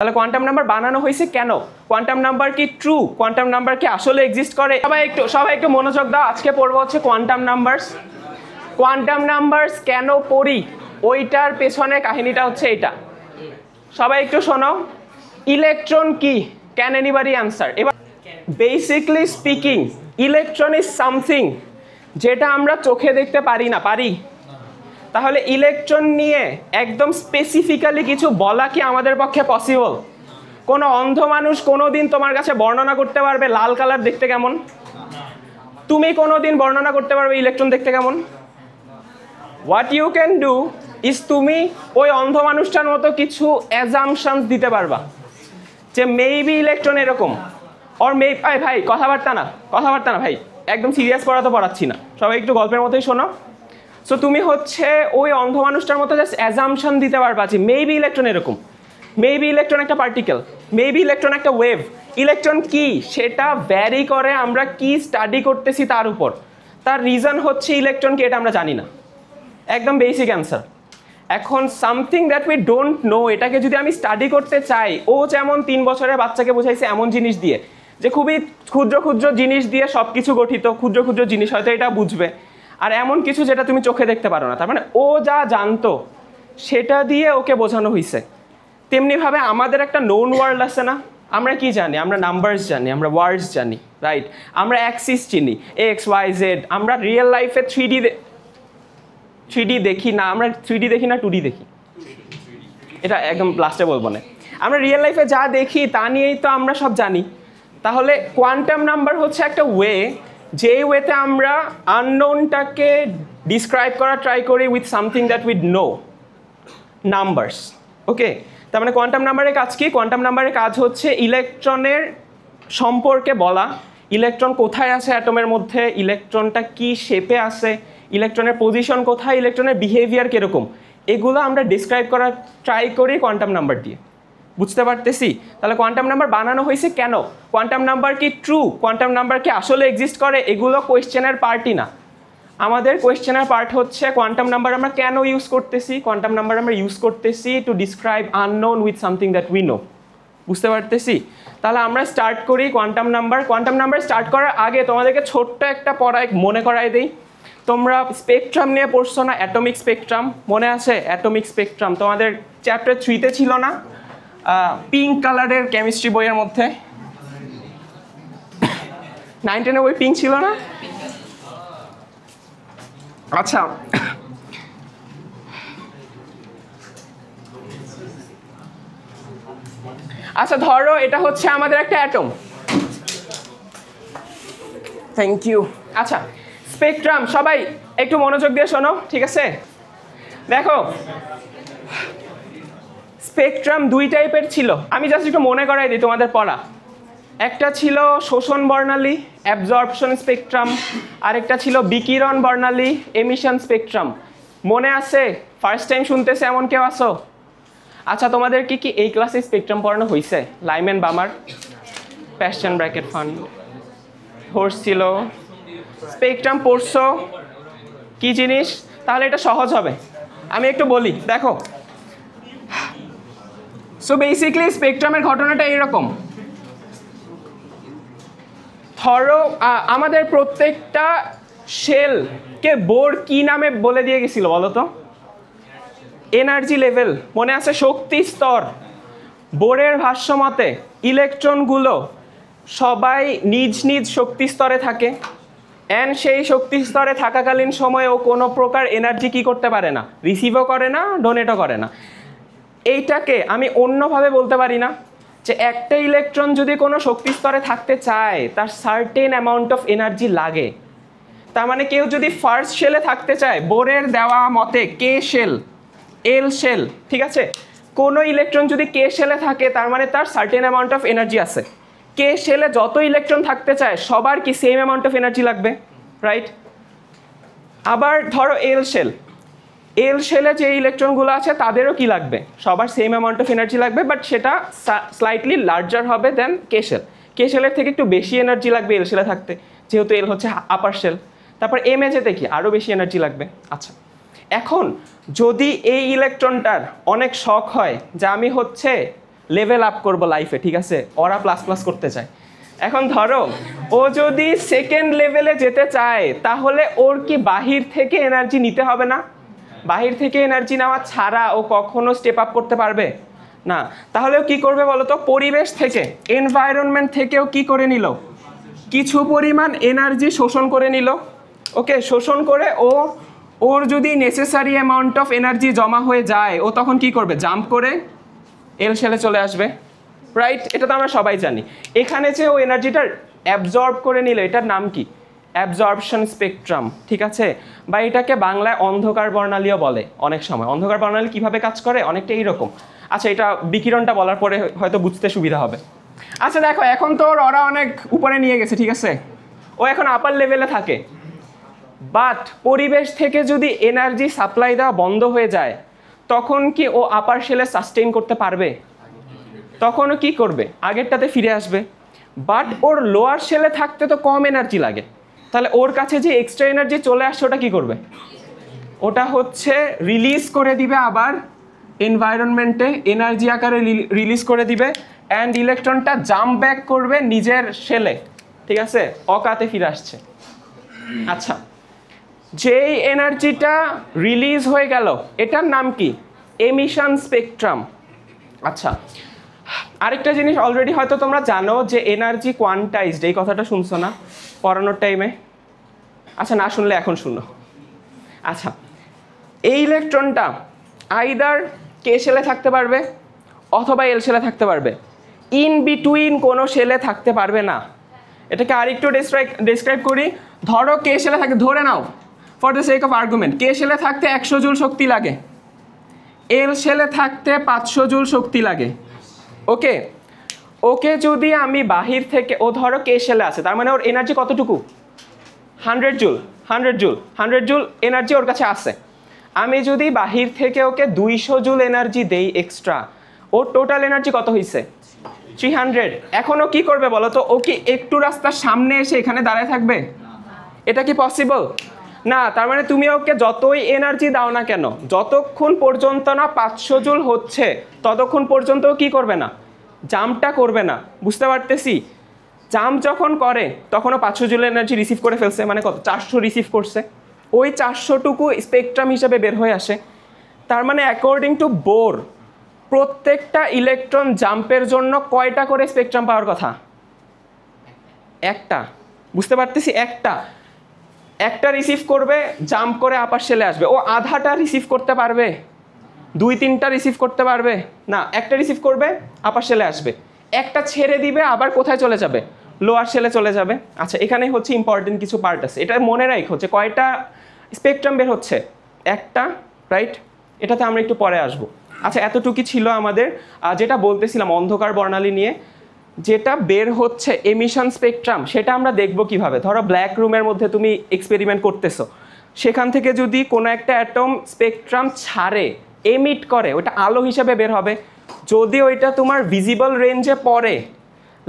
তাহলে quantum number বানানো হয়েছে কেন? কোয়ান্টাম নাম্বার কি ট্রু? কোয়ান্টাম নাম্বার কি আসলে এক্সিস্ট করে? সবাই একটু মনোযোগ দাও। আজকে পড়বো হচ্ছে কোয়ান্টাম নাম্বারস। কোয়ান্টাম নাম্বারস কেন পড়ি ওইটার পেছনে কাহিনীটা হচ্ছে এটা। সবাই একটু শোনো। ইলেকট্রন কি? Can anybody answer? এবার basically speaking electron is something যেটা আমরা চোখে দেখতে পারি না। পারি? তাহলে ইলেকট্রন নিয়ে একদম স্পেসিফিক্যালি কিছু বলা কি আমাদের পক্ষে পসিবল? কোনো অন্ধ মানুষ কোনোদিন তোমার কাছে বর্ণনা করতে পারবে লাল কালার দেখতে কেমন? তুমি কোনোদিন বর্ণনা করতে পারবে ইলেকট্রন দেখতে কেমন? What you can do is তুমি ওই অন্ধ মানুষটার মতো কিছু অ্যাজাম্পশনস দিতে পারবা যে মেবি ইলেকট্রন এরকম অর ভাই কথাবার্তা না ভাই, একদম সিরিয়াস পড়া তো পড়াচ্ছি না, সবাই একটু গল্পের মতোই শোনো। সো তুমি হচ্ছে ওই অন্ধ মানুষটার মতো জাস্ট অ্যাজাম্পশন দিতে পারবা যে মেবি ইলেকট্রন এরকম, মেবি ইলেকট্রন একটা পার্টিকেল, মেবি ইলেকট্রন একটা ওয়েভ। ইলেকট্রন কি সেটা ভ্যারি করে আমরা কি স্টাডি করতেছি তার উপর। তার রিজন হচ্ছে ইলেকট্রন কি এটা আমরা জানি না, একদম বেসিক অ্যান্সার। এখন something that we don't know, এটাকে যদি আমি স্টাডি করতে চাই, ও যেমন 3 বছরের বাচ্চাকে বোঝাইছে এমন জিনিস দিয়ে যে খুবই ক্ষুদ্র ক্ষুদ্র জিনিস দিয়ে সব কিছু গঠিত, ক্ষুদ্র ক্ষুদ্র জিনিস হয়তো এটা বুঝবে, আর এমন কিছু যেটা তুমি চোখে দেখতে পারো না। তার মানে ও যা জানতো সেটা দিয়ে ওকে বোঝানো হয়েছে। তেমনিভাবে আমাদের একটা নোন ওয়ার্ল্ড আছে না? আমরা কি জানি? আমরা নাম্বারস জানি, আমরা ওয়ার্ডস জানি, রাইট? আমরা অ্যাক্সিস চিনি, এক্স ওয়াই জেড। আমরা রিয়েল লাইফে 3D দেখি না, আমরা 3D দেখি না 2D দেখি, এটা একদম লাস্টে বলবো না। আমরা রিয়েল লাইফে যা দেখি তা নিয়েই তো আমরা সব জানি। তাহলে কোয়ান্টাম নাম্বার হচ্ছে একটা ওয়ে, যেই ওয়েতে আমরা আননোনটাকে ডিসক্রাইব করা ট্রাই করি with something that we'd know, numbers. Okay, তার মানে কোয়ান্টাম নাম্বারের কাজ কি? কোয়ান্টাম নাম্বারের কাজ হচ্ছে ইলেকট্রনের সম্পর্কে বলা, ইলেকট্রন কোথায় আছে অ্যাটমের মধ্যে, ইলেকট্রনটা কি শেপে আছে, ইলেকট্রনের পজিশন কোথায়, ইলেকট্রনের বিহেভিয়ার কীরকম, এগুলো আমরা ডিসক্রাইব করার ট্রাই করি কোয়ান্টাম নাম্বার দিয়ে। বুঝতে পারতেছি? তাহলে কোয়ান্টাম নাম্বার বানানো হয়েছে কেন? কোয়ান্টাম নাম্বার কি ট্রু? কোয়ান্টাম নাম্বার কি আসলে এক্সিস্ট করে? এগুলো কোয়েশ্চেনের পার্টই না। আমাদের কোয়েশ্চেনের পার্ট হচ্ছে কোয়ান্টাম নাম্বার আমরা কেন ইউজ করতেছি। কোয়ান্টাম নাম্বার আমরা ইউজ করতেছি to describe unknown with something that we know. বুঝতে পারতেছি? তাহলে আমরা স্টার্ট করি quantum number. Quantum number start করার আগে তোমাদেরকে ছোট্ট একটা পড়ায় মনে করাই দিই। তোমরা স্পেকট্রাম নিয়ে পড়ছো না? অ্যাটমিক স্পেকট্রাম মনে আছে? অ্যাটমিক স্পেকট্রাম তোমাদের চ্যাপ্টার 3-তে ছিল না? পিঙ্ক কালারের কেমিস্ট্রি বইয়ের মধ্যে 9-10 বই পিঙ্ক ছিল না? আচ্ছা, আচ্ছা ধরো এটা হচ্ছে আমাদের একটা অ্যাটম। Thank you. আচ্ছা, স্পেকট্রাম সবাই একটু মনোযোগ দিয়ে শোনো, ঠিক আছে? দেখো, স্পেকট্রাম 2 টাইপের ছিল, আমি জাস্ট একটু মনে করাই দিই তোমাদের পড়া। একটা ছিল শোষণ বর্ণালী, অ্যাবজর্পশন স্পেকট্রাম, আরেকটা ছিল বিকিরণ বর্ণালী, এমিশন স্পেকট্রাম। মনে আছে? ফার্স্ট টাইম শুনতেছে এমন কেউ আসো? আচ্ছা, তোমাদের কি এই ক্লাসে স্পেকট্রাম পড়ানো হয়েছে? Lyman Balmer, Paschen Brackett Pfund, হোর্স ছিল, স্পেকট্রাম পড়ছো? কি জিনিস? তাহলে এটা সহজ হবে, আমি একটু বলি। দেখো, সো বেসিক্যালি স্পেকট্রামের ঘটনাটা এরকম। ধরো আমাদের প্রত্যেকটা শেলকে বোর কি নামে বলে দিয়ে গেছিল বলো তো? এনার্জি লেভেল মনে আছে? শক্তি স্তর। বোরের ভাষ্যমতে ইলেকট্রনগুলো সবাই নিজ নিজ শক্তি স্তরে থাকে, অ্যান্ড সেই শক্তি স্তরে থাকাকালীন সময়ে ও কোনো প্রকার এনার্জি কি করতে পারে না, রিসিভও করে না, ডোনেটও করে না। এইটাকে আমি অন্যভাবে বলতে পারি না যে একটা ইলেকট্রন যদি কোনো শক্তি স্তরে থাকতে চায় তার সার্টেন অ্যামাউন্ট অফ এনার্জি লাগে। তার মানে কেউ যদি ফার্স্ট শেলে থাকতে চায়, বোরের দেওয়া মতে কে শেল, এল শেল, ঠিক আছে? কোনো ইলেকট্রন যদি কে শেলে থাকে তার মানে তার সার্টেন অ্যামাউন্ট অফ এনার্জি আছে। কে শেলে যত ইলেকট্রন থাকতে চায় সবার কি সেম অ্যামাউন্ট অফ এনার্জি লাগবে, রাইট? আবার ধরো এল শেল, এল শেলে যে ইলেকট্রনগুলো আছে তাদেরও কি লাগবে, সবার সেম অ্যামাউন্ট অফ এনার্জি লাগবে, বাট সেটা স্লাইটলি লার্জার হবে দেন কে শেল। কে শেলের থেকে একটু বেশি এনার্জি লাগবে এল শেলে থাকতে, যেহেতু এল হচ্ছে আপার শেল। তারপর এম এ যেতে কি আরও বেশি এনার্জি লাগবে। আচ্ছা, এখন যদি এই ইলেকট্রনটার অনেক শখ হয় যে আমি হচ্ছে লেভেল আপ করবো লাইফে, ঠিক আছে, ওরা প্লাস প্লাস করতে চায়। এখন ধরো ও যদি সেকেন্ড লেভেলে যেতে চায় তাহলে ওর কি বাহির থেকে এনার্জি নিতে হবে না? বাহির থেকে এনার্জি নেওয়া ছাড়া ও কখনো স্টেপ আপ করতে পারবে না। তাহলেও কি করবে বলো তো? পরিবেশ থেকে, এনভায়রনমেন্ট থেকেও কি করে নিল? কিছু পরিমাণ এনার্জি শোষণ করে নিল। ওকে, শোষণ করে ওর যদি নেসেসারি অ্যামাউন্ট অফ এনার্জি জমা হয়ে যায়, ও তখন কি করবে? জাম্প করে এল শেলে চলে আসবে, রাইট? এটা তো আমরা সবাই জানি। এখানে যে ও এনার্জিটা অ্যাবজর্ব করে নিল, এটার নাম কি? অ্যাবজর্পশন স্পেকট্রাম, ঠিক আছে? বা এটাকে বাংলায় অন্ধকার বর্ণালীও বলে অনেক সময়। অন্ধকার বর্ণালী কিভাবে কাজ করে? অনেকটা এইরকম। আচ্ছা, এটা বিকিরণটা বলার পরে হয়তো বুঝতে সুবিধা হবে। আচ্ছা দেখো, এখন তো ওরা অনেক উপরে নিয়ে গেছে, ঠিক আছে, ও এখন আপার লেভেলে থাকে। বাট পরিবেশ থেকে যদি এনার্জি সাপ্লাই দেওয়া বন্ধ হয়ে যায়, তখন কি ও আপার শেলে সাস্টেইন করতে পারবে? তখনও কি করবে? আগেরটাতে ফিরে আসবে। বাট ওর লোয়ার শেলে থাকতে তো কম এনার্জি লাগে, তাহলে ওর কাছে যে এক্সট্রা এনার্জি চলে আসছে ওটা কি করবে? ওটা হচ্ছে রিলিজ করে দিবে, আবার এনভায়রনমেন্টে এনার্জি আকারে রিলিজ করে দিবে, অ্যান্ড ইলেকট্রনটা জাম্প ব্যাক করবে নিজের শেলে, ঠিক আছে, অকাতে ফিরে আসছে। আচ্ছা, যেই এনার্জিটা রিলিজ হয়ে গেল এটার নাম কি? Emission spectrum. আচ্ছা, আরেকটা জিনিস অলরেডি হয়তো তোমরা জানো যে এনার্জি কোয়ান্টাইজড, এই কথাটা শুনছো না পড়ানোর টাইমে? আচ্ছা, না শুনলে এখন শুনো। আচ্ছা, এই ইলেকট্রনটা আইদার কে শেলে থাকতে পারবে অথবা এল শেলে থাকতে পারবে, ইন বিটুইন কোনো শেলে থাকতে পারবে না। এটাকে আরেকটু ডেসক্রাইব করি। ধরো কে শেলে থাকে, ধরে নাও for the sake of argument, K শেলে থাকতে 100 জুল শক্তি লাগে, এল শেলে থাকতে 500 জুল শক্তি লাগে। ওকে, ওকে যদি আমি বাহির থেকে, ও ধরো কে শেলে আছে, তার মানে ওর এনার্জি কতটুকু? 100 জুল। 100 জুল এনার্জি ওর কাছে আছে। আমি যদি বাহির থেকে ওকে 200 জুল এনার্জি দেই এক্সট্রা, ওর টোটাল এনার্জি কত হয়েছে? 300। এখনও কি করবে বলো তো? ও কি একটু রাস্তার সামনে এসে এখানে দাঁড়ায় থাকবে? এটা কি পসিবল? না। তার মানে তুমি ওকে যতই এনার্জি দাও না কেন, যতক্ষণ পর্যন্ত না 500 জুল হচ্ছে ততক্ষণ পর্যন্ত কি করবে না? জাম্পটা করবে না। বুঝতে পারতেছি? জাম্প যখন করে তখনও 500 জুল এনার্জি রিসিভ করে ফেলছে, মানে কত? 400 রিসিভ করছে। ওই 400টুকু স্পেকট্রাম হিসাবে বের হয়ে আসে। তার মানে অ্যাকর্ডিং টু বোর, প্রত্যেকটা ইলেকট্রন জাম্পের জন্য কয়টা করে স্পেকট্রাম পাওয়ার কথা? একটা। বুঝতে পারতেছি? একটা রিসিভ করবে, জাম্প করে আপার শেলে আসবে। ও আধাটা রিসিভ করতে পারবে? 2-3টা রিসিভ করতে পারবে না। একটা রিসিভ করবে, আপার শেলে আসবে, একটা ছেড়ে দিবে, আবার কোথায় চলে যাবে? লোয়ার শেলে চলে যাবে। আচ্ছা, এখানে হচ্ছে ইম্পর্টেন্ট কিছু পার্ট আছে, এটা মনে রাখো হচ্ছে কয়টা স্পেকট্রাম বের হচ্ছে? একটা, রাইট? এটাতে আমরা একটু পরে আসবো। আচ্ছা, এতটুকুই ছিল আমাদের যেটা বলতেছিলাম অন্ধকার বর্ণালী নিয়ে। যেটা বের হচ্ছে এমিশন স্পেকট্রাম, সেটা আমরা দেখব কিভাবে। ধরো ব্ল্যাক রুমের মধ্যে তুমি এক্সপেরিমেন্ট করতেছো, সেখান থেকে যদি কোনো একটা অ্যাটম স্পেকট্রাম ছাড়ে, এমিট করে, ওটা আলো হিসাবে বের হবে। যদি ওইটা তোমার ভিজিবল রেঞ্জে পড়ে,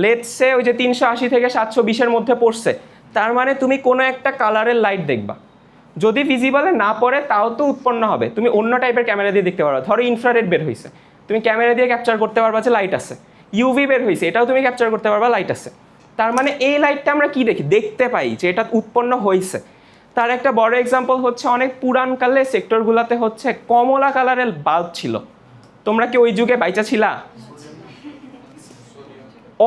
লেটস সে ওই যে 380 থেকে 720-এর মধ্যে পড়ছে, তার মানে তুমি কোনো একটা কালারের লাইট দেখবা। যদি ভিজিবলে না পড়ে তাও তো উৎপন্ন হবে। তুমি অন্য টাইপের ক্যামেরা দিয়ে দেখতে পারো। ধরো ইনফ্রারেড বের হয়েছে, তুমি ক্যামেরা দিয়ে ক্যাপচার করতে পারবা যে লাইট আছে। ইউভি বের হয়েছে, এটাও তুমি ক্যাপচার করতে পারবা, লাইট আছে। তার মানে এই লাইটটা আমরা কি দেখি? দেখতে পাই যে এটা উৎপন্ন হয়েছে। তার একটা বড় এক্সাম্পল হচ্ছে অনেক পুরানকালে সেক্টরগুলোতে হচ্ছে কমলা কালারের বাল্ব ছিল। তোমরা কি ওই যুগে বাইচা ছিলা?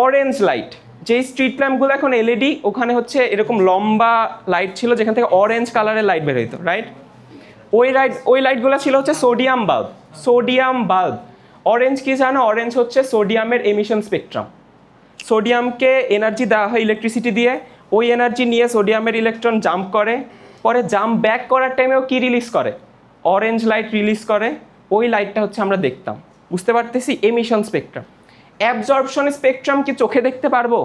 অরেঞ্জ লাইট, যে স্ট্রিট ল্যাম্পগুলো এখন এলইডি, ওখানে হচ্ছে এরকম লম্বা লাইট ছিল যেখান থেকে অরেঞ্জ কালারের লাইট বের হইতো, রাইট? ওই লাইটগুলো ছিল হচ্ছে সোডিয়াম বাল্ব। অরেঞ্জ কি জানো? অরেঞ্জ হচ্ছে সোডিয়ামের এমিশন স্পেকট্রাম। সোডিয়ামকে এনার্জি দেওয়া হয় ইলেকট্রিসিটি দিয়ে, ওই এনার্জি নিয়ে সোডিয়ামের ইলেকট্রন জাম্প করে, পরে জাম্প ব্যাক করার টাইমেও কি রিলিজ করে? অরেঞ্জ লাইট রিলিজ করে। ওই লাইটটা হচ্ছে আমরা দেখতাম। বুঝতে পারতেছি? Emission spectrum. অ্যাবজর্পশন স্পেকট্রাম কি চোখে দেখতে পারবো?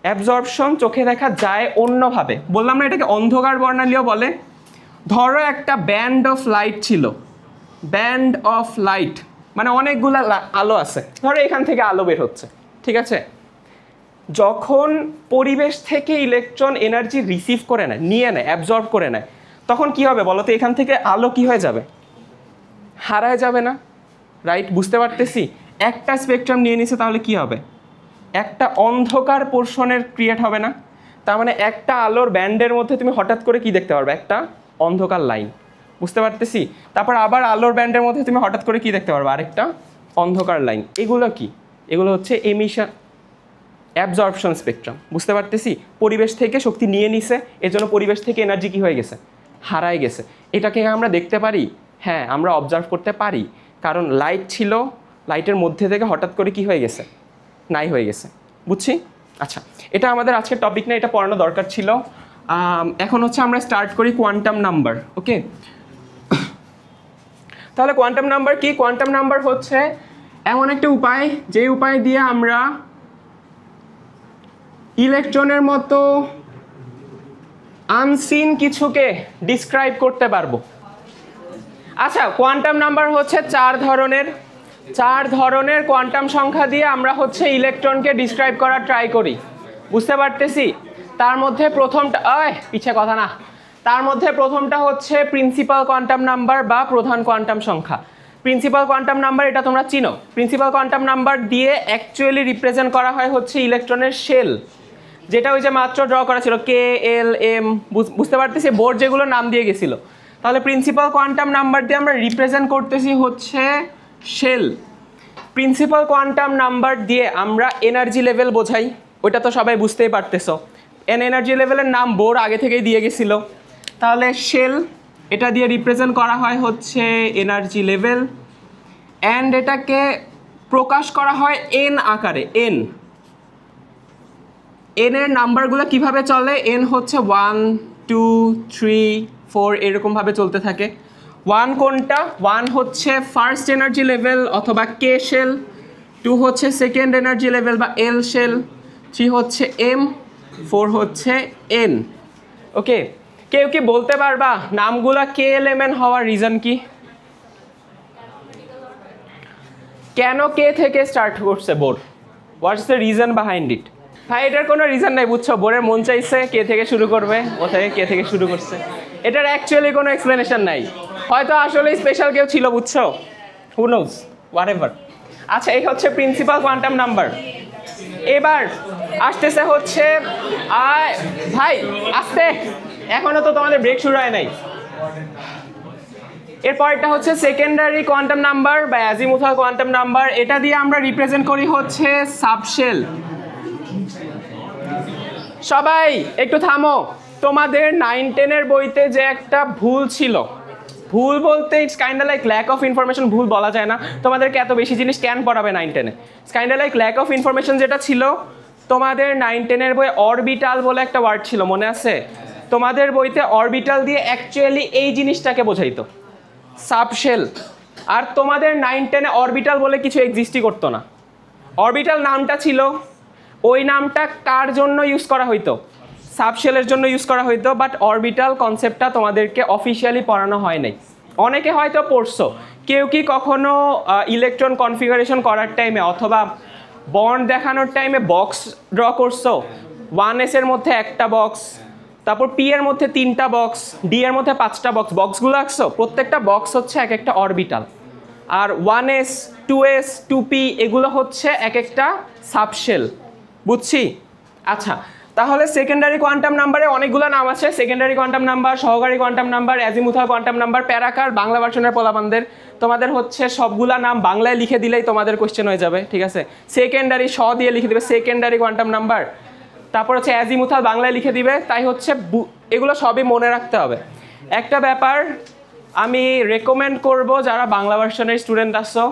অ্যাবজর্পশন চোখে দেখা যায় অন্যভাবে। বললাম না এটাকে অন্ধকার বর্ণালীও বলে। ধরো একটা ব্যান্ড অফ লাইট ছিল, ব্যান্ড অফ লাইট মানে অনেকগুলো আলো আছে, ধরো এখান থেকে আলো বের হচ্ছে, ঠিক আছে? যখন পরিবেশ থেকে ইলেকট্রন এনার্জি রিসিভ করে নেয়, নিয়ে নেয়, অ্যাবজর্ব করে নেয়, তখন কি হবে বলো তো? এখান থেকে আলো কি হয়ে যাবে? হারায় যাবে না, রাইট? বুঝতে পারতেছি? একটা স্পেকট্রাম নিয়ে নিছে, তাহলে কি হবে? একটা অন্ধকার পোর্শনের ক্রিয়েট হবে না? তার মানে একটা আলোর ব্যান্ডের মধ্যে তুমি হঠাৎ করে কি দেখতে পারবে? একটা অন্ধকার লাইন। বুঝতে পারতেছি? তারপর আবার আলোর ব্যান্ডের মধ্যে তুমি হঠাৎ করে কি দেখতে পারবে? আরেকটা অন্ধকার লাইন। এগুলো কি? এগুলো হচ্ছে এমিশন অ্যাবজর্পশন স্পেকট্রাম। বুঝতে পারতেছি? পরিবেশ থেকে শক্তি নিয়ে নিছে, এর জন্য পরিবেশ থেকে এনার্জি কি হয়ে গেছে? হারায় গেছে। এটাকে আমরা দেখতে পারি? হ্যাঁ, আমরা অবজার্ভ করতে পারি, কারণ লাইট ছিল, লাইটের মধ্যে থেকে হঠাৎ করে কি হয়ে গেছে? নাই হয়ে গেছে। বুঝছি? আচ্ছা, এটা আমাদের আজকের টপিক না, এটা পড়ানো দরকার ছিল। এখন হচ্ছে আমরা স্টার্ট করি কোয়ান্টাম নাম্বার। ওকে, তাহলে কোয়ান্টাম নাম্বার কি? কোয়ান্টাম নাম্বার হচ্ছে এমন একটা উপায়, যে উপায় দিয়ে আমরা ইলেকট্রনের মতো আনসিন কিছুকে ডিসক্রাইব করতে পারবো। আচ্ছা, কোয়ান্টাম নাম্বার হচ্ছে চার ধরনের কোয়ান্টাম সংখ্যা দিয়ে আমরা হচ্ছে ইলেকট্রনকে ডিসক্রাইব করার ট্রাই করি। বুঝতে পারতেছি? তার মধ্যে প্রথমটা, পিছে কথা না, তার মধ্যে প্রথমটা হচ্ছে প্রিন্সিপাল কোয়ান্টাম নাম্বার বা প্রধান কোয়ান্টাম সংখ্যা। প্রিন্সিপাল কোয়ান্টাম নাম্বার এটা তোমরা চিনো। প্রিন্সিপাল কোয়ান্টাম নাম্বার দিয়ে অ্যাকচুয়ালি রিপ্রেজেন্ট করা হয় হচ্ছে ইলেকট্রনের শেল, যেটা ওই যে মাত্র ড্র করা ছিল কে এল এম। বুঝতে পারতেছি? বোর্ড যেগুলো নাম দিয়ে গেছিলো। তাহলে প্রিন্সিপাল কোয়ান্টাম নাম্বার দিয়ে আমরা রিপ্রেজেন্ট করতেছি হচ্ছে শেল। প্রিন্সিপাল কোয়ান্টাম নাম্বার দিয়ে আমরা এনার্জি লেভেল বোঝাই, ওইটা তো সবাই বুঝতেই পারতেছো। এনার্জি লেভেলের নাম বোর আগে থেকেই দিয়ে গেছিল। তাহলে শেল, এটা দিয়ে রিপ্রেজেন্ট করা হয় হচ্ছে এনার্জি লেভেল, অ্যান্ড এটাকে প্রকাশ করা হয় এন আকারে। এন এর নাম্বারগুলো কিভাবে চলে? এন হচ্ছে 1 2 3 4 এরকমভাবে চলতে থাকে। 1 কোনটা? 1 হচ্ছে ফার্স্ট এনার্জি লেভেল অথবা কে শেল, 2 হচ্ছে সেকেন্ড এনার্জি লেভেল বা এল শেল, 3 হচ্ছে এম, 4 হচ্ছে এন। ওকে, কেউ কি বলতে পারবা নামগুলা কে এল এম এন হওয়ার রিজন কি? কেন কে থেকে স্টার্ট করছে Bohr? What's the reason behind it? ভাই, এটার কোনো রিজন নাই, বুঝছো? বোরের মন চাইছে কে থেকে শুরু করবে, ও থেকে কে থেকে শুরু করছে। এটার অ্যাকচুয়ালি কোনো এক্সপ্লেনেশন নাই। হয়তো আসলে স্পেশাল কেউ ছিল, বুঝছো? Who knows, whatever. আচ্ছা, এই হচ্ছে প্রিন্সিপাল কোয়ান্টাম নাম্বার। এবার আসতেছে হচ্ছে ভাই আস্তে, এখনো তো তোমাদের ব্রেক শুরু হয় নাই। এরপরটা হচ্ছে সেকেন্ডারি কোয়ান্টাম নাম্বার বা অ্যাজিমুথাল কোয়ান্টাম নাম্বার। এটা দিয়ে আমরা রিপ্রেজেন্ট করি হচ্ছে সাবশেল। সবাই একটু থামো। তোমাদের 9-10 বইতে যে একটা ভুল ছিল, ভুল বলতে it's kinda like lack of information, ভুল বলা যায় না। তোমাদেরকে এত বেশি জিনিস কেন পড়াবে 9-10-এ? It's kinda like lack of information. যেটা ছিল তোমাদের 9-10 বই অরবিটাল বলে একটা ওয়ার্ড ছিল, মনে আছে? তোমাদের বইতে অরবিটাল দিয়ে অ্যাকচুয়ালি এই জিনিসটাকে বোঝাইতো, সাবশেল। আর তোমাদের 9-10-এ অরবিটাল বলে কিছু এক্সিস্টই করতো না। অরবিটাল নামটা ছিল, ওই নামটা কার জন্য ইউজ করা হইতো? সাবশেলের জন্য ইউজ করা হইতো। বাট অরবিটাল কনসেপ্টটা তোমাদেরকে অফিসিয়ালি পড়ানো হয় নাই। অনেকে হয়তো পড়ছো, কেউ কি কখনো ইলেকট্রন কনফিগারেশন করার টাইমে অথবা বন্ড দেখানোর টাইমে বক্স ড্র করছো? 1s এর মধ্যে একটা বক্স, তারপর পি এর মধ্যে 3টা বক্স, ডি এর মধ্যে 5টা বক্স, বক্সগুলো আঁকছো? প্রত্যেকটা বক্স হচ্ছে এক একটা অরবিটাল। আর 1s 2s 2p এগুলো হচ্ছে এক একটা সাবশেল। বুঝছি? আচ্ছা, তাহলে সেকেন্ডারি কোয়ান্টাম নাম্বারে অনেকগুলো নাম আছে। সেকেন্ডারি কোয়ান্টাম নাম্বার, সহকারী quantum number, azimuthal quantum number. প্যারাকার বাংলা ভার্সনের পোলাপানদের তোমাদের হচ্ছে সবগুলা নাম বাংলায় লিখে দিলেই তোমাদের কোশ্চেন হয়ে যাবে, ঠিক আছে? সেকেন্ডারি স দিয়ে লিখে দিবে সেকেন্ডারি কোয়ান্টাম নাম্বার। তারপর হচ্ছে অ্যাজিমুথাল বাংলায় লিখে দিবে। তাই হচ্ছে এগুলো সবই মনে রাখতে হবে। একটা ব্যাপার আমি রেকমেন্ড করব, যারা বাংলা ভার্সনের স্টুডেন্ট আসছো,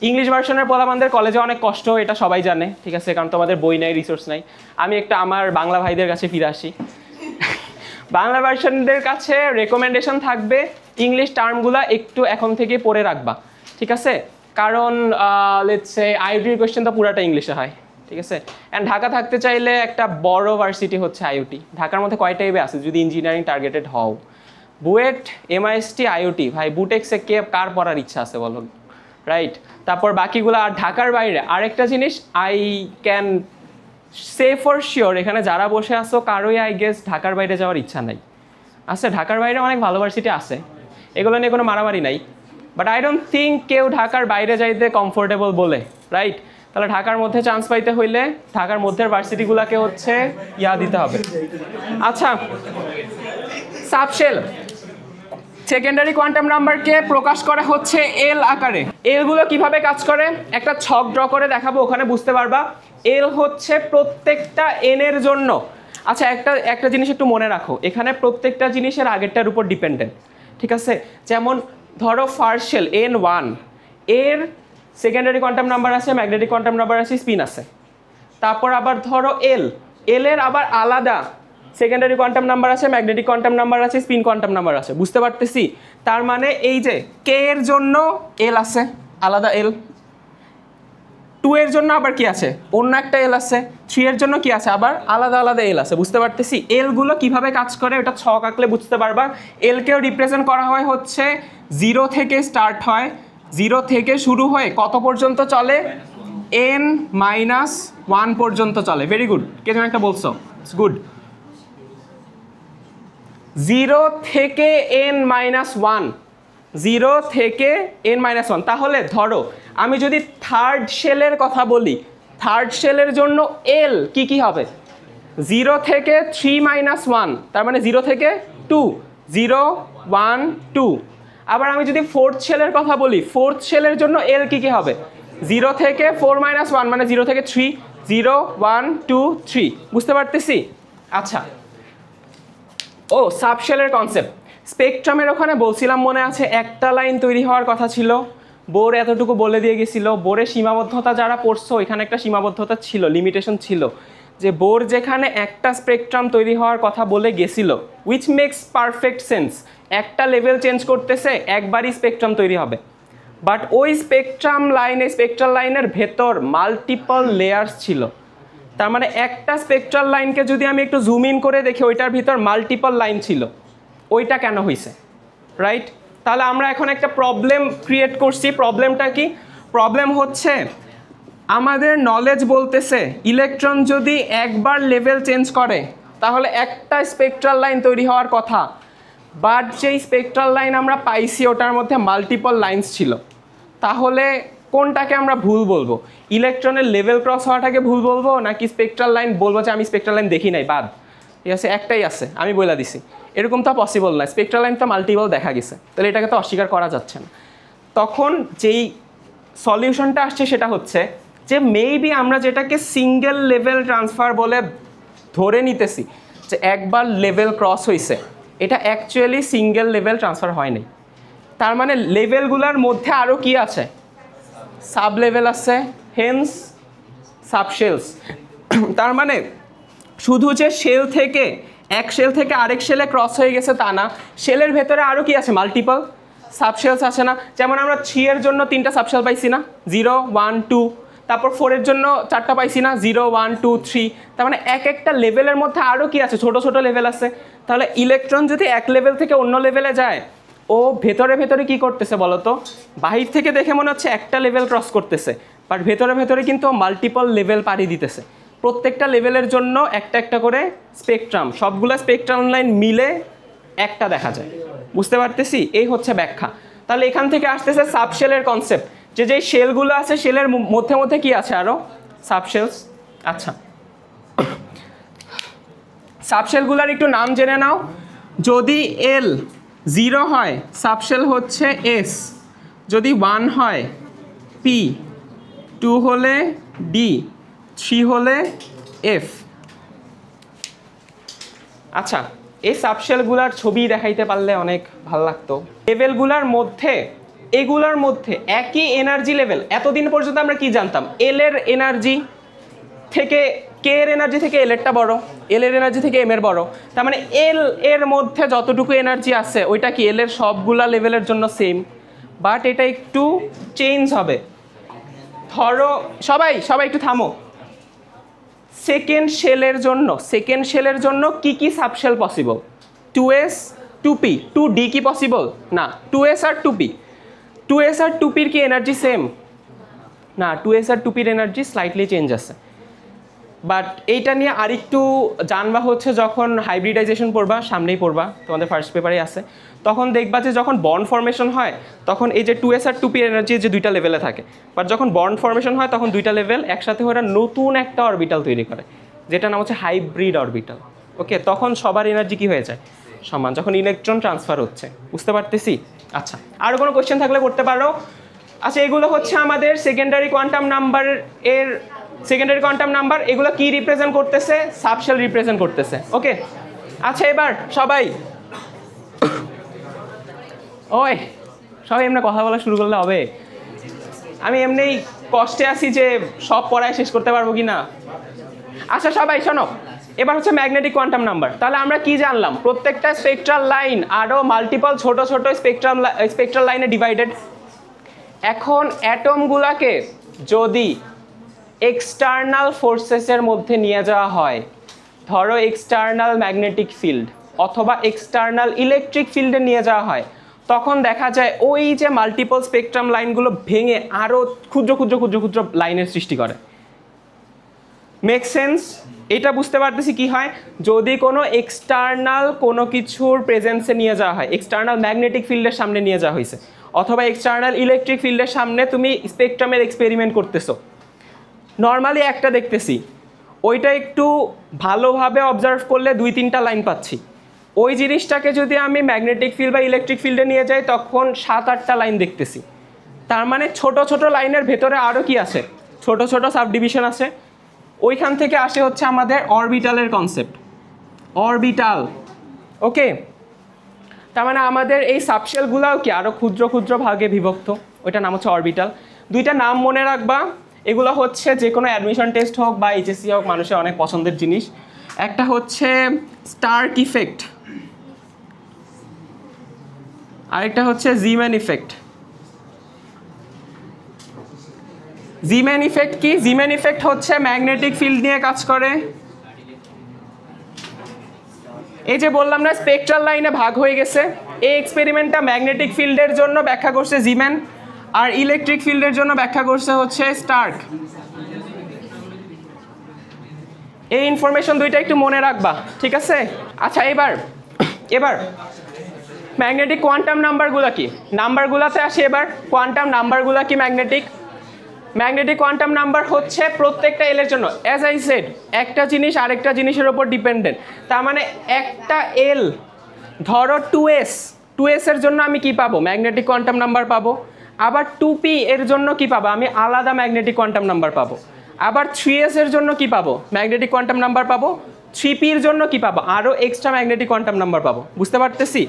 ইংলিশ ভার্সনের পোলাপানদের কলেজে অনেক কষ্ট, এটা সবাই জানে, ঠিক আছে? কারণ তোমাদের বই নাই, রিসোর্স নাই। আমি একটা আমার বাংলা ভাইদের কাছে ফিরে আসি। বাংলা ভার্সনদের কাছে রেকমেন্ডেশন থাকবে ইংলিশ টার্মগুলো একটু এখন থেকে পড়ে রাখবা, ঠিক আছে? কারণ লেটস সে আইওটির কোয়েশ্চেন তো পুরাটা ইংলিশে হয়, ঠিক আছে? অ্যান্ড ঢাকা থাকতে চাইলে একটা বড় ভার্সিটি হচ্ছে আইওটি। ঢাকার মধ্যে কয়টা ইবে আছে যদি ইঞ্জিনিয়ারিং টার্গেটেড হও? BUET, MIST, IoT. ভাই বুটেক্সে কে কার পড়ার ইচ্ছা আছে বলো, রাইট? তারপর বাকিগুলো। আর ঢাকার বাইরে আরেকটা জিনিস I can say for sure, এখানে যারা বসে আসো কারোই আই গেস ঢাকার বাইরে যাওয়ার ইচ্ছা নাই। আছে, ঢাকার বাইরে অনেক ভালো ভার্সিটি আছে, এগুলো নিয়ে কোনো মারামারি নাই। বাট আই ডোন্ট থিঙ্ক কেউ ঢাকার বাইরে যাইতে কমফোর্টেবল বলে রাইট? তাহলে ঢাকার মধ্যে চান্স পাইতে হইলে ঢাকার মধ্যের ভার্সিটিগুলোকে হচ্ছে দিতে হবে। আচ্ছা, সাবশেল সেকেন্ডারি কোয়ান্টাম নাম্বারকে প্রকাশ করে হচ্ছে এল আকারে। এলগুলো কিভাবে কাজ করে একটা ছক ড্র করে দেখাবো, ওখানে বুঝতে পারবা। এল হচ্ছে প্রত্যেকটা এন এর জন্য। আচ্ছা, একটা জিনিস একটু মনে রাখো, এখানে প্রত্যেকটা জিনিসের আগেরটার উপর ডিপেন্ডেন্ট, ঠিক আছে? যেমন ধরো ফার্স্ট শেল N1 এর সেকেন্ডারি কোয়ান্টাম নাম্বার আছে, ম্যাগনেটিক কোয়ান্টাম নাম্বার আছে, স্পিন আছে। তারপর আবার ধরো এল এর আবার আলাদা সেকেন্ডারি কোয়ান্টাম নাম্বার আছে, ম্যাগনেটিক কোয়ান্টাম নাম্বার আছে, স্পিন কোয়ান্টাম নাম্বার আছে। বুঝতে পারতেছি? তার মানে এই যে কে এর জন্য এল আছে আলাদা এল, 2 এর জন্য আবার কি আছে অন্য একটা এল আছে, 3 এর জন্য কি আছে আবার আলাদা আলাদা এল আছে। বুঝতে পারতেছি? এলগুলো কিভাবে কাজ করে ওটা ছক আঁকলে বুঝতে পারবা। এলকেও রিপ্রেজেন্ট করা হয় হচ্ছে 0 থেকে স্টার্ট হয়, 0 থেকে শুরু হয়ে কত পর্যন্ত চলে n-1 পর্যন্ত চলে। ভেরি গুড, কে যেন একটা বলছো, ইটস গুড। 0 থেকে n-1, 0 থেকে n-1। তাহলে ধরো আমি যদি থার্ড শেলের কথা বলি, থার্ড শেলের জন্য এল কি কি হবে 0 থেকে 3-1, তার মানে 0 থেকে 2, 0, 1, 2। আবার আমি যদি ফোর্থ শেলের কথা বলি, ফোর্থ শেলের জন্য এল কি কি হবে 0 থেকে 4-1, মানে 0 থেকে 3, 0, 1, 2, 3। বুঝতে পারতেছি? আচ্ছা, ও সাবশেলের কনসেপ্ট স্পেকট্রামের ওখানে বলছিলাম মনে আছে, একটা লাইন তৈরি হওয়ার কথা ছিল। বোর এতটুকু বলে দিয়ে গেছিল। বোরের সীমাবদ্ধতা যারা পড়ছো এখানে একটা সীমাবদ্ধতা ছিল, লিমিটেশন ছিল, যে বোর যেখানে একটা স্পেকট্রাম তৈরি হওয়ার কথা বলে গেছিল, উইচ মেক্স পারফেক্ট সেন্স। একটা লেভেল চেঞ্জ করতেছে, একবারই স্পেকট্রাম তৈরি হবে। বাট ওই স্পেকট্রাম লাইনে, স্পেকট্রাল লাইনের ভেতর মাল্টিপল লেয়ার্স ছিল। তার মানে একটা স্পেকট্রাল লাইনকে যদি আমি একটু জুম ইন করে দেখি, ওইটার ভিতর মাল্টিপল লাইন ছিল। ওইটা কেন হয়েছে? রাইট? তাহলে আমরা এখন একটা প্রবলেম ক্রিয়েট করছি। প্রবলেমটা কি? প্রবলেম হচ্ছে আমাদের নলেজ বলতেছে ইলেকট্রন যদি একবার লেভেল চেঞ্জ করে তাহলে একটা স্পেকট্রাল লাইন তৈরি হওয়ার কথা, বাট যেই স্পেকট্রাল লাইন আমরা পাইছি ওটার মধ্যে মাল্টিপল লাইন্স ছিল। তাহলে কোনটাকে আমরা ভুল বলবো? ইলেকট্রনের লেভেল ক্রস হওয়াটাকে ভুল বলবো, নাকি স্পেকট্রাল লাইন বলবো যে আমি স্পেকট্রাল লাইন দেখি নাই বাদ, ঠিক আছে একটাই আছে আমি বলে দিছি? এরকম তো পসিবল না, স্পেকট্রাল লাইন তো মাল্টিপল দেখা গেছে, তাহলে এটাকে তো অস্বীকার করা যাচ্ছে না। তখন যেই সলিউশনটা আসছে সেটা হচ্ছে যে মেবি আমরা যেটাকে সিঙ্গেল লেভেল ট্রান্সফার বলে ধরে নিতেছি, যে একবার লেভেল ক্রস হয়েছে, এটা অ্যাকচুয়ালি সিঙ্গেল লেভেল ট্রান্সফার হয়নি। তার মানে লেভেলগুলোর মধ্যে আরও কি আছে? সাব লেভেল আছে, হেন্স সাবশেলস। তার মানে শুধু যে শেল থেকে এক শেল থেকে আরেক শেলে ক্রস হয়ে গেছে তা না, শেলের ভেতরে আরও কি আছে? মাল্টিপল সাবশেলস আছে না? যেমন আমরা 3 এর জন্য 3টা সাবশেল পাইছি না, 0, 1, 2। তারপর 4 এর জন্য 4টা পাইছি না, 0, 1, 2, 3। তার মানে এক একটা লেভেলের মধ্যে আরও কি আছে? ছোট ছোট লেভেল আছে। তাহলে ইলেকট্রন যদি এক লেভেল থেকে অন্য লেভেলে যায়, ও ভেতরে ভেতরে কি করতেছে বলো তো? বাহির থেকে দেখে মনে হচ্ছে একটা লেভেল ক্রস করতেছে, বাট ভেতরে ভেতরে কিন্তু মাল্টিপল লেভেল পাড়ি দিতেছে। প্রত্যেকটা লেভেলের জন্য একটা একটা করে স্পেকট্রাম, সবগুলো স্পেকট্রাম লাইন মিলে একটা দেখা যায়। বুঝতে পারতেছি? এই হচ্ছে ব্যাখ্যা। তাহলে এখান থেকে আসতেছে সাবশেলের কনসেপ্ট, যে যেই শেলগুলো আছে শেলের মধ্যে মধ্যে কি আছে আরও? সাবশেলস। আচ্ছা, সাবশেলগুলোর একটু নাম জেনে নাও। যদি এল 0 হয় সাবশেল হচ্ছে এস, যদি 1 হয় পি, 2 হলে ডি, 3 হলে এফ। আচ্ছা, এই সাবশেলগুলার ছবি দেখাইতে পারলে অনেক ভালো লাগতো। লেভেলগুলার মধ্যে, এগুলার মধ্যে একই এনার্জি লেভেল। এতদিন পর্যন্ত আমরা কি জানতাম? এল এর এনার্জি থেকে কে এর এনার্জি থেকে এল এরটা বড়, এল এর এনার্জি থেকে এম এর বড়। তার মানে এল এর মধ্যে যতটুকু এনার্জি আছে ওইটা কি এল এর সবগুলা লেভেলের জন্য সেম, বাট এটা একটু চেঞ্জ হবে। ধরো সবাই একটু থামো। সেকেন্ড শেলের জন্য কি কি subshell possible? 2s 2p 2d কি পসিবল না? 2s আর 2p, 2s আর 2p কি এনার্জি সেম না? 2s আর 2p এর এনার্জি স্লাইটলি চেঞ্জ আছে। বাট এইটা নিয়ে আরেকটু জানবা হচ্ছে যখন হাইব্রিডাইজেশন পড়বা, সামনেই পড়বা, তোমাদের ফার্স্ট পেপারে আছে, তখন দেখবা যে যখন বন্ড ফর্মেশন হয় তখন এই যে 2s আর 2p এনার্জি যে দুইটা লেভেলে থাকে, বাট যখন বন্ড ফর্মেশন হয় তখন দুইটা লেভেল একসাথে ওরা নতুন একটা অরবিটাল তৈরি করে, যেটা নাম হচ্ছে হাইব্রিড অরবিটাল। ওকে, তখন সবার এনার্জি কি হয়ে যায়? সমান, যখন ইলেকট্রন ট্রান্সফার হচ্ছে। বুঝতে পারতেছি? আচ্ছা, আরও কোনো কোয়েশ্চেন থাকলে করতে পারো। আচ্ছা, এগুলো হচ্ছে আমাদের সেকেন্ডারি কোয়ান্টাম নাম্বার এর সেকেন্ডারি কোয়ান্টাম নাম্বার। এগুলো কি রিপ্রেজেন্ট করতেছে? সাবশেল রিপ্রেজেন্ট করতেছে। ওকে, আচ্ছা এবার সবাই এমনি কথা বলা শুরু করলে হবে? আমি এমনিই কষ্টে আছি যে সব পড়ায় শেষ করতে পারবো কি না। আচ্ছা সবাই শোনো, এবার হচ্ছে ম্যাগনেটিক কোয়ান্টাম নাম্বার। তাহলে আমরা কি জানলাম? প্রত্যেকটা স্পেকট্রাল লাইন আরও মাল্টিপল ছোট ছোট স্পেকট্রাল লাইনে ডিভাইডেড। এখন অ্যাটমগুলোকে যদি এক্সটার্নাল ফোর্সেসের মধ্যে নিয়ে যাওয়া হয়, ধরো এক্সটার্নাল ম্যাগনেটিক ফিল্ড অথবা এক্সটার্নাল ইলেকট্রিক ফিল্ডে নিয়ে যাওয়া হয়, তখন দেখা যায় ওই যে মাল্টিপল স্পেকট্রাম লাইনগুলো ভেঙে আরও ক্ষুদ্র ক্ষুদ্র ক্ষুদ্র ক্ষুদ্র লাইনের সৃষ্টি করে। Make sense? এটা বুঝতে পারতেছি কি হয় যদি কোনো এক্সটার্নাল কোনো কিছুর প্রেজেন্সে নিয়ে যাওয়া হয়, এক্সটার্নাল ম্যাগনেটিক ফিল্ডের সামনে নিয়ে যাওয়া হয়েছে, অথবা এক্সটার্নাল ইলেকট্রিক ফিল্ডের সামনে তুমি স্পেকট্রামের এক্সপেরিমেন্ট করতেছো। নর্মালি একটা দেখতেছি, ওইটা একটু ভালোভাবে অবজার্ভ করলে 2-3টা লাইন পাচ্ছি। ওই জিনিসটাকে যদি আমি ম্যাগনেটিক ফিল্ড বা ইলেকট্রিক ফিল্ডে নিয়ে যাই তখন 7-8টা লাইন দেখতেছি। তার মানে ছোট ছোট লাইনের ভেতরে আরও কি আছে? ছোট ছোট সাব ডিভিশন আছে। ওইখান থেকে আসে হচ্ছে আমাদের অরবিটালের কনসেপ্ট, অরবিটাল। ওকে, তার মানে আমাদের এই সাবশেলগুলোও কি আরও ক্ষুদ্র ক্ষুদ্র ভাগে বিভক্ত, ওইটা নাম হচ্ছে অরবিটাল। দুইটা নাম মনে রাখবা, এগুলো হচ্ছে যে কোনো অ্যাডমিশন টেস্ট হোক বা এইচএসসি হোক মানুষের অনেক পছন্দের জিনিস। একটা হচ্ছে স্টার্ক ইফেক্ট, আরেকটা হচ্ছে জিম্যান ইফেক্ট। জিম্যান ইফেক্ট কি? জিম্যান ইফেক্ট হচ্ছে ম্যাগনেটিক ফিল্ড নিয়ে কাজ করে। এই যে বললাম না স্পেকট্রাল লাইনে ভাগ হয়ে গেছে, এই এক্সপেরিমেন্টটা ম্যাগনেটিক ফিল্ডের জন্য ব্যাখ্যা করছে জিম্যান, আর ইলেকট্রিক ফিল্ডের জন্য ব্যাখ্যা করছে হচ্ছে স্টার্ক। এই ইনফরমেশন দুইটা একটু মনে রাখবা, ঠিক আছে? আচ্ছা এবার ম্যাগনেটিক কোয়ান্টাম নাম্বারগুলো কি? নাম্বারগুলোতে আসি এবার। কোয়ান্টাম নাম্বারগুলো কি ম্যাগনেটিক কোয়ান্টাম নাম্বার হচ্ছে প্রত্যেকটা এলের জন্য, অ্যাজ আই সেড, একটা জিনিস আরেকটা জিনিসের ওপর ডিপেন্ডেন্ট। তার মানে একটা এল, ধরো 2s এর জন্য আমি কি পাবো? ম্যাগনেটিক কোয়ান্টাম নাম্বার পাবো। আবার 2p এর জন্য কি পাবো? আমি আলাদা ম্যাগনেটিক কোয়ান্টাম নাম্বার পাবো। আবার 3s এর জন্য কি পাবো? ম্যাগনেটিক কোয়ান্টাম নাম্বার পাবো। 3p এর জন্য কি পাবো? আরও এক্সট্রা ম্যাগনেটিক কোয়ান্টাম নাম্বার পাবো। বুঝতে পারতেছি?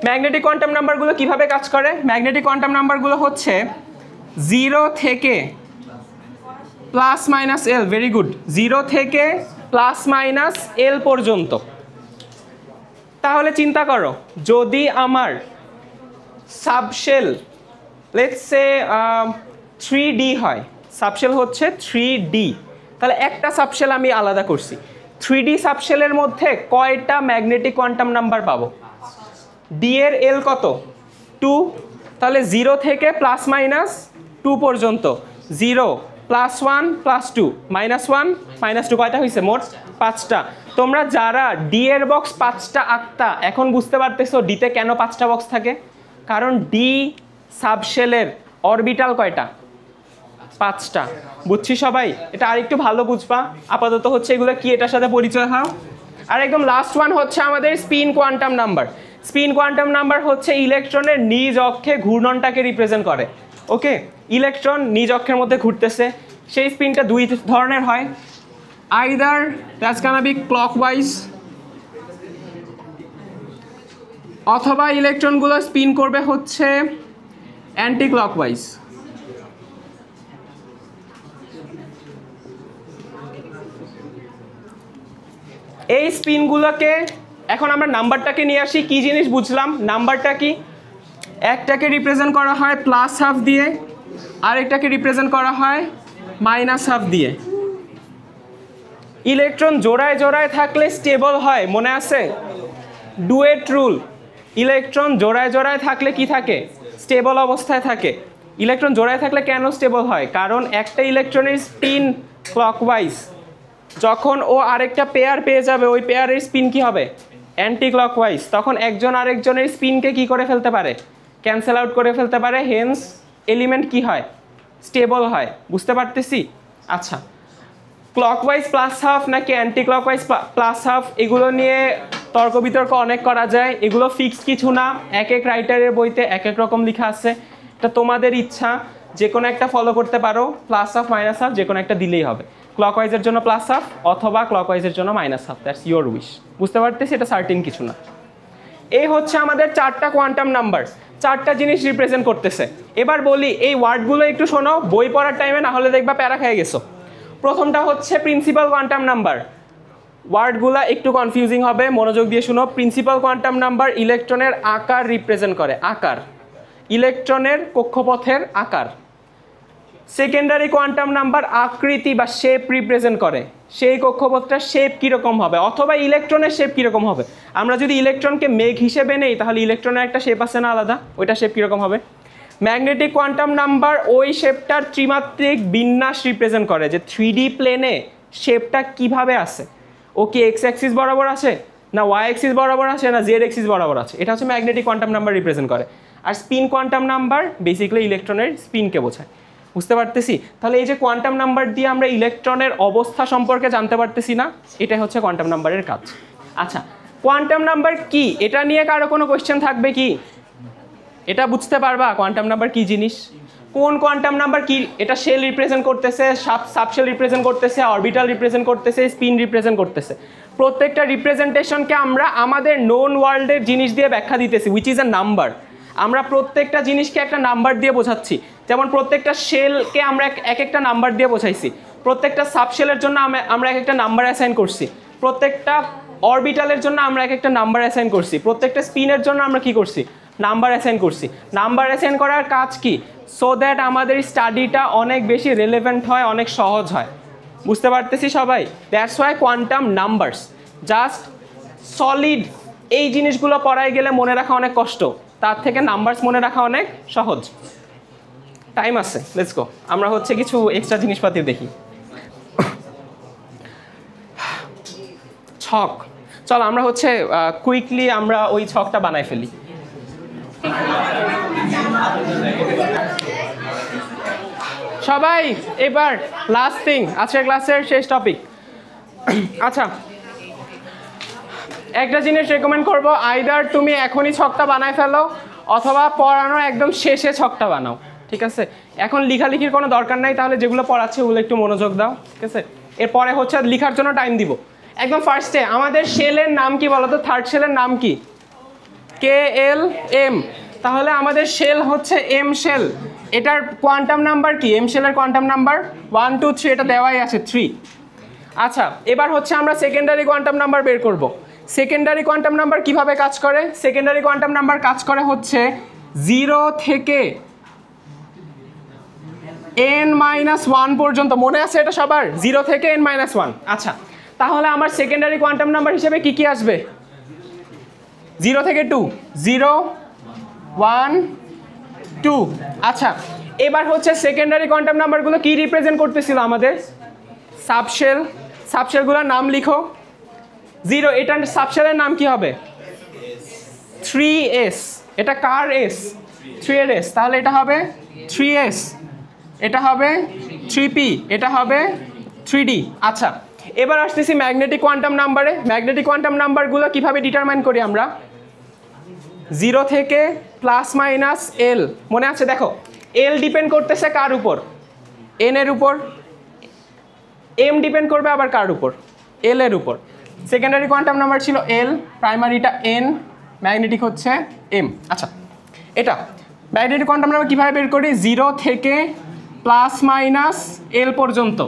ম্যাগনেটিক কোয়ান্টাম নাম্বারগুলো কিভাবে কাজ করে? ম্যাগনেটিক কোয়ান্টাম নাম্বারগুলো হচ্ছে 0 থেকে plus minus L, very good, 0 থেকে প্লাস মাইনাস এল পর্যন্ত। তাহলে চিন্তা করো, যদি আমার সাবশেল লেটস সে 3D হয়, সাবশেল হচ্ছে 3D, তাহলে একটা সাবশেল আমি আলাদা করছি। 3D সাবশেলের মধ্যে কয়টা ম্যাগনেটিক কোয়ান্টাম নাম্বার পাবো? ডি এর এল কত? 2। তাহলে 0 থেকে প্লাস মাইনাস 2 পর্যন্ত, 0 প্লাস 1 প্লাস 2 মাইনাস 1 মাইনাস 2, কয়টা হয়েছে মোট? 5টা। তোমরা যারা ডি এর বক্স 5টা আঁকতা, এখন বুঝতে পারতেছো ডিতে কেন 5টা বক্স থাকে? কারণ ডি সাবশেলের অরবিটাল কয়টা? 5টা। বুঝছি সবাই? এটা আরেকটু ভালো বুঝবা। আপাতত হচ্ছে এগুলো কি, এটার সাথে পরিচয় হও। আর একদম লাস্ট ওয়ান হচ্ছে আমাদের spin quantum number. Spin quantum number হচ্ছে ইলেকট্রনের নিজ অক্ষে ঘূর্ণনটাকে রিপ্রেজেন্ট করে। ওকে, ইলেকট্রন নিজ অক্ষের মধ্যে ঘুরতেছে, সেই স্পিনটা দুই ধরনের হয়, either that's gonna be clockwise, অথবা ইলেকট্রনগুলো স্পিন করবে হচ্ছে অ্যান্টি ক্লকওয়াইজ। এই স্পিনগুলোকে এখন আমরা নাম্বারটাকে নিয়ে আসি। কি জিনিস বুঝলাম? নাম্বারটা কি? একটাকে রিপ্রেজেন্ট করা হয় প্লাস হাফ দিয়ে, আরেকটাকে রিপ্রেজেন্ট করা হয় মাইনাস হাফ দিয়ে। ইলেকট্রন জোড়ায় জোড়ায় থাকলে স্টেবল হয়, মনে আছে? Duet rule. ইলেকট্রন জোড়ায় জোড়ায় থাকলে কি থাকে? স্টেবল অবস্থায় থাকে। ইলেকট্রন জোড়ায় থাকলে কেন স্টেবল হয়? কারণ একটা ইলেকট্রনের স্পিন ক্লকওয়াইজ, যখন ও আরেকটা পেয়ার পেয়ে যাবে ওই পেয়ারের স্পিন কি হবে অ্যান্টি ক্লকওয়াইজ, তখন একজন আরেকজনের স্পিনকে কি করে ফেলতে পারে ক্যান্সেল আউট করে ফেলতে পারে, হেন্স এলিমেন্ট কি হয় স্টেবল হয়। বুঝতে পারতেছি? আচ্ছা, ক্লকওয়াইজ প্লাস হাফ নাকি অ্যান্টি ক্লকওয়াইজ প্লাস হাফ এগুলো নিয়ে তর্ক বিতর্ক অনেক করা যায়, এগুলো ফিক্সড কিছু না, এক এক রাইটারের বইতে এক এক রকম লেখা আছে, এটা তোমাদের ইচ্ছা, যে কোনো একটা ফলো করতে পারো, প্লাস হাফ মাইনাস হাফ যে কোনো একটা দিলেই হবে, ক্লকওয়াইজের জন্য প্লাস হাফ অথবা ক্লকওয়াইজের জন্য minus half, that's your wish. বুঝতে পারতেছি? এটা সার্টিন কিছু না। এই হচ্ছে আমাদের চারটা কোয়ান্টাম নাম্বার, চারটা জিনিস রিপ্রেজেন্ট করতেছে। এবার বলি এই ওয়ার্ডগুলো একটু শোনো, বই পড়ার টাইমে না হলে দেখবা প্যারা খেয়ে গেছো। প্রথমটা হচ্ছে প্রিন্সিপাল কোয়ান্টাম নাম্বার, ওয়ার্ডগুলা একটু কনফিউজিং হবে, মনোযোগ দিয়ে শুনো। প্রিন্সিপাল কোয়ান্টাম নাম্বার ইলেকট্রনের আকার রিপ্রেজেন্ট করে, আকার, ইলেকট্রনের কক্ষপথের আকার। সেকেন্ডারি কোয়ান্টাম নাম্বার আকৃতি বা শেপ রিপ্রেজেন্ট করে, সেই কক্ষপথটার শেপ কীরকম হবে অথবা ইলেকট্রনের শেপ কীরকম হবে। আমরা যদি ইলেকট্রনকে মেঘ হিসেবে নেই তাহলে ইলেকট্রনের একটা শেপ আছে না আলাদা, ওইটা শেপ কীরকম হবে। ম্যাগনেটিক কোয়ান্টাম নাম্বার ওই শেপটার ত্রিমাত্রিক বিন্যাস রিপ্রেজেন্ট করে, যে 3D প্লেনে শেপটা কিভাবে আছে, ও কি এক্স অ্যাক্সিস বরাবর আছে না ওয়াই অ্যাক্সিস বরাবর আছে না জেড অ্যাক্সিস বরাবর আছে, এটা হচ্ছে ম্যাগনেটিক কোয়ান্টাম নাম্বার রিপ্রেজেন্ট করে। আর স্পিন কোয়ান্টাম নাম্বার বেসিক্যালি ইলেকট্রনের স্পিনকে বোঝায়। বুঝতে পারতেছি? তাহলে এই যে কোয়ান্টাম নাম্বার দিয়ে আমরা ইলেকট্রনের অবস্থা সম্পর্কে জানতে পারতেছি না, এটাই হচ্ছে কোয়ান্টাম নাম্বারের কাজ। আচ্ছা, কোয়ান্টাম নাম্বার কি এটা নিয়ে কারো কোনো কোয়েশ্চেন থাকবে কি? এটা বুঝতে পারবা কোয়ান্টাম নাম্বার কি জিনিস? কোন কোয়ান্টাম নাম্বার কি? এটা শেল রিপ্রেজেন্ট করতেছে, সাবশেল রিপ্রেজেন্ট করতেছে, অরবিটাল রিপ্রেজেন্ট করতেছে, স্পিন রিপ্রেজেন্ট করতেছে। প্রত্যেকটা রিপ্রেজেন্টেশনকে আমরা আমাদের নোন ওয়ার্ল্ডের জিনিস দিয়ে ব্যাখ্যা দিতেছি, উইচ ইজ এ নাম্বার। আমরা প্রত্যেকটা জিনিসকে একটা নাম্বার দিয়ে বোঝাচ্ছি, যেমন প্রত্যেকটা শেলকে আমরা এক একটা নাম্বার দিয়ে বোঝাইছি, প্রত্যেকটা সাবশেলের জন্য আমরা এক একটা নাম্বার অ্যাসাইন করছি, প্রত্যেকটা অরবিটালের জন্য আমরা এক একটা নাম্বার অ্যাসাইন করছি, প্রত্যেকটা স্পিনের জন্য আমরা কি করছি নাম্বার অ্যাসাইন করছি। নাম্বার অ্যাসাইন করার কাজ কি? সো দ্যাট আমাদের স্টাডিটা অনেক বেশি রিলেভেন্ট হয়, অনেক সহজ হয়। বুঝতে পারতেছি সবাই? That's why quantum numbers. Just solid এই জিনিসগুলো পড়ায় গেলে মনে রাখা অনেক কষ্ট, তার থেকে নাম্বারস মনে রাখা অনেক সহজ। টাইম আছে, লেটস গো। আমরা হচ্ছে কিছু এক্সট্রা জিনিসপাতি দেখি। ছক, চল আমরা হচ্ছে কুইকলি আমরা ওই ছকটা বানাই ফেলি। সবাই এবার লাস্ট থিং, আজকের ক্লাসের শেষ টপিক। আচ্ছা, একটা জিনিস রেকমেন্ড করব, আইদার তুমি এখনই ছকটা বানায় ফেলো অথবা পড়ানোর একদম শেষে ছকটা বানাও, ঠিক আছে? এখন লেখালেখির কোনো দরকার নাই, তাহলে যেগুলো পড়াচ্ছে ওগুলো একটু মনোযোগ দাও, ঠিক আছে? এরপরে হচ্ছে লেখার জন্য টাইম দিব। একদম ফার্স্টে আমাদের শেলের নাম কি বলো তো? থার্ড শেলের নাম কি? KLM। তাহলে আমাদের শেল হচ্ছে এম শেল, এটার কোয়ান্টাম নাম্বার কি? এম শেলের কোয়ান্টাম নাম্বার 1 2 3, এটা দেওয়াই আছে 3। আচ্ছা, এবার হচ্ছে আমরা সেকেন্ডারি কোয়ান্টাম নাম্বার বের করব। সেকেন্ডারি কোয়ান্টাম নাম্বার কিভাবে কাজ করে? সেকেন্ডারি কোয়ান্টাম নাম্বার কাজ করে হচ্ছে 0 থেকে n-1 পর্যন্ত। মনে আছে এটা সবার? 0 থেকে n-1। আচ্ছা, তাহলে আমার সেকেন্ডারি কোয়ান্টাম নাম্বার হিসেবে কি কি আসবে? 0 থেকে 2, 0 1 2। আচ্ছা, এবার হচ্ছে সেকেন্ডারি কোয়ান্টাম নাম্বারগুলো কি রিপ্রেজেন্ট করতেছিল আমাদের? সাবশেল। সাবশেলগুলোর নাম লিখো। 0, এটার সাবশেলের নাম কি হবে? 3s। এটা কার s? 3 এর s, তাহলে এটা হবে 3s, এটা হবে 3p, এটা হবে 3d। আচ্ছা, এবার আসতেছি ম্যাগনেটিক কোয়ান্টাম নাম্বারে। ম্যাগনেটিক কোয়ান্টাম নাম্বারগুলো কিভাবে ডিটারমাইন করি আমরা? 0 থেকে +-l। মনে আছে? দেখো, l ডিপেন্ড করতেছে কার উপর? n এর উপর। m ডিপেন্ড করবে আবার কার উপর? l এর উপর। সেকেন্ডারি কোয়ান্টাম নাম্বার ছিল l, প্রাইমারিটা n, ম্যাগনেটিক হচ্ছে m। আচ্ছা, এটা ম্যাগনেটিক কোয়ান্টাম নাম্বার কীভাবে বের করি? 0 থেকে +-l পর্যন্ত।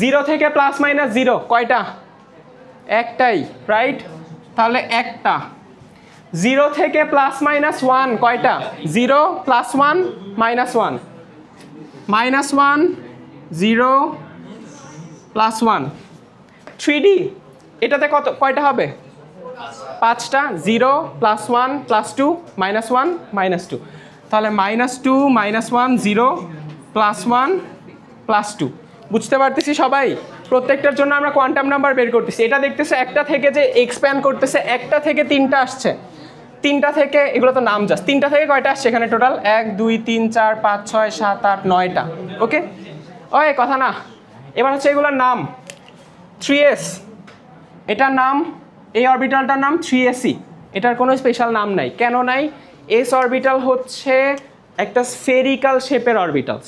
0 থেকে +-0 কয়টা? একটাই, রাইট? তাহলে একটা। 0 থেকে +-1 কয়টা? 0 +1 -1, -1 0 +1। 3D এটাতে কয়টা হবে? 5টা। 0 +1 +2 -1 -2, তাহলে -2 -1 0 +1 +2। বুঝতে পারতেছি সবাই? প্রত্যেকটার জন্য আমরা কোয়ান্টাম নাম্বার বের করতেছি। এটা দেখতেছে একটা থেকে যে এক্সপ্যান্ড করতেছে, একটা থেকে 3টা আসছে, 3টা থেকে, এগুলো তো নাম জাস্ট, 3টা থেকে কয়টা আসছে এখানে টোটাল? 1 2 3 4 5 6 7 8 9টা। ওকে, ওই কথা না। এবার হচ্ছে এগুলোর নাম। 3s, এটার নাম, এই অরবিটালটার নাম 3se। এটার কোনো স্পেশাল নাম নাই। কেন নাই? এস অরবিটাল হচ্ছে একটা স্ফেরিক্যাল শেপের অরবিটাল।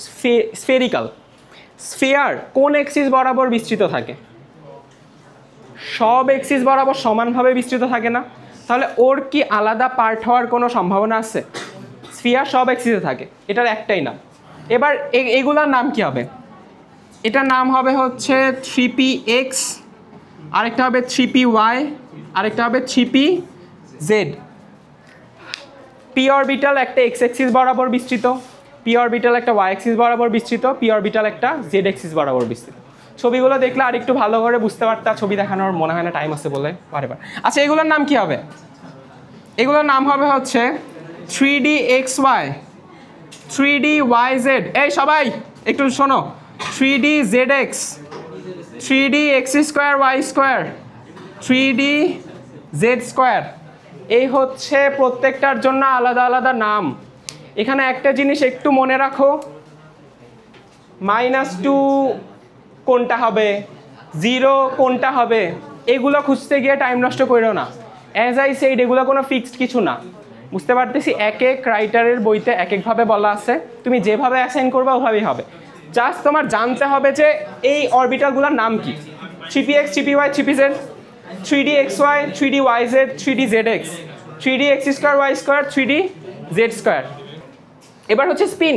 স্ফেরিক্যাল, স্ফিয়ার কোন এক্সিস বরাবর বিস্তৃত থাকে? সব এক্সিস বরাবর সমানভাবে বিস্তৃত থাকে না? তাহলে ওর কি আলাদা পার্ট হওয়ার কোনো সম্ভাবনা আছে? স্ফিয়ার সব এক্সিসে থাকে, এটার একটাই নাম। এবার এগুলার নাম কি হবে? এটার নাম হবে হচ্ছে 3px, আরেকটা হবে 3py, আরেকটা হবে 3pz। পি অরবিটাল একটা এক্স এক্সিস বরাবর বিস্তৃত, পি অরবিটাল একটা ওয়াই এক্সিস বরাবর বিস্তৃত, পি অরবিটাল একটা জেড এক্সিস বরাবর বিস্তৃত। ছবিগুলো দেখলে আর একটু ভালো করে বুঝতে পারতা। ছবি দেখানোর মনে হয় না টাইম আছে বলে বারেবার। আচ্ছা, এগুলোর নাম কি হবে? এগুলোর নাম হবে হচ্ছে 3dxy, 3dyz। এই সবাই একটু শোনো, 3dzx, 3dx² y², 3dz²। এই হচ্ছে প্রত্যেকটার জন্য আলাদা আলাদা নাম। এখানে একটা জিনিস একটু মনে রাখো, -2 কোনটা হবে, 0 কোনটা হবে, এগুলো খুঁজতে গিয়ে টাইম নষ্ট করো না। অ্যাজ আই সেড, এগুলো কোনো ফিক্সড কিছু না। বুঝতে পারতেছি? এক এক রাইটারের বইতে এক একভাবে বলা আছে, তুমি যেভাবে অ্যাসাইন করবে ওভাবেই হবে। জাস্ট তোমার জানতে হবে যে এই অরবিটালগুলোর নাম কি। 3px, 3py, 3pz, 3dxy, 3dyz, 3dzx, 3dx² y², 3dz²। এবার হচ্ছে স্পিন।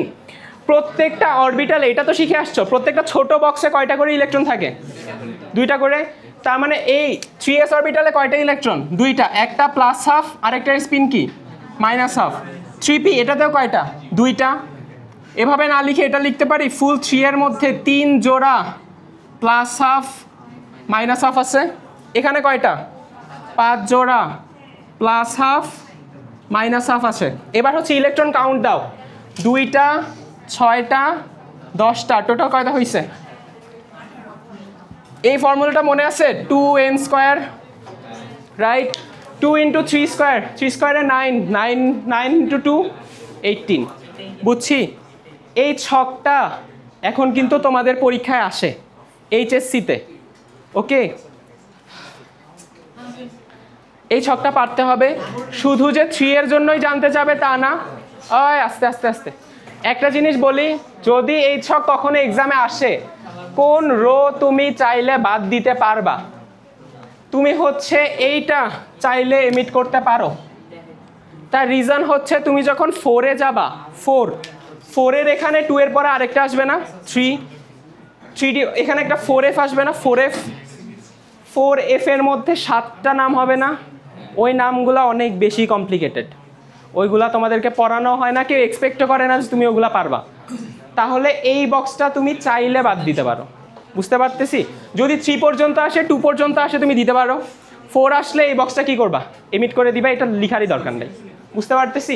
প্রত্যেকটা অরবিটাল, এটা তো শিখে আসছো, প্রত্যেকটা ছোট বক্সে কয়টা করে ইলেকট্রন থাকে? 2টা করে। তার মানে এই 3s অরবিটালে কয়টা ইলেকট্রন? 2টা, একটা +½ আরেকটার স্পিন কি? -½ 3p, এটাতেও কয়টা? 2টা। এভাবে না লিখে এটা লিখতে পারি, ফুল 3 এর মধ্যে 3 জোড়া +½ -½ আছে। এখানে কয়টা? 5 জোড়া +½ -½ আছে। এবার হচ্ছে ইলেকট্রন কাউন্ট দাও। 2টা, 6টা, 10টা, টোটাল কয়টা হয়েছে? এই ফর্মুলাটা মনে আছে? 2n², right? 2 × 3², 3² 9, 9 × 2 18। বুঝছি? এই ছকটা এখন কিন্তু তোমাদের পরীক্ষায় আসে এইচএসসিতে। ওকে, এই ছকটা পারতে হবে। শুধু যে 3 এর জন্যই জানতে যাবে তা না। আস্তে আস্তে আস্তে একটা জিনিস বলি, যদি এই ছক কখনো এক্সামে আসে, কোন রো তুমি চাইলে বাদ দিতে পারবা? তুমি হচ্ছে এইটা চাইলে এমিট করতে পারো। তার রিজন হচ্ছে তুমি যখন 4-এ যাবা, 4-এর এখানে 2 এর পরে আরেকটা আসবে না, 3d, এখানে একটা 4f আসবে না, 4f এর মধ্যে 7টা নাম হবে না? ওই নামগুলো অনেক বেশি কমপ্লিকেটেড, ওইগুলা তোমাদেরকে পড়ানো হয় না, কেউ এক্সপেক্টও করে না যে তুমি ওগুলা পারবা। তাহলে এই বক্সটা তুমি চাইলে বাদ দিতে পারো। বুঝতে পারতেছি? যদি 3 পর্যন্ত আসে, 2 পর্যন্ত আসে, তুমি দিতে পারো। 4 আসলে এই বক্সটা কি করবা? এমিট করে দিবা, এটা লিখারই দরকার নেই। বুঝতে পারতেছি?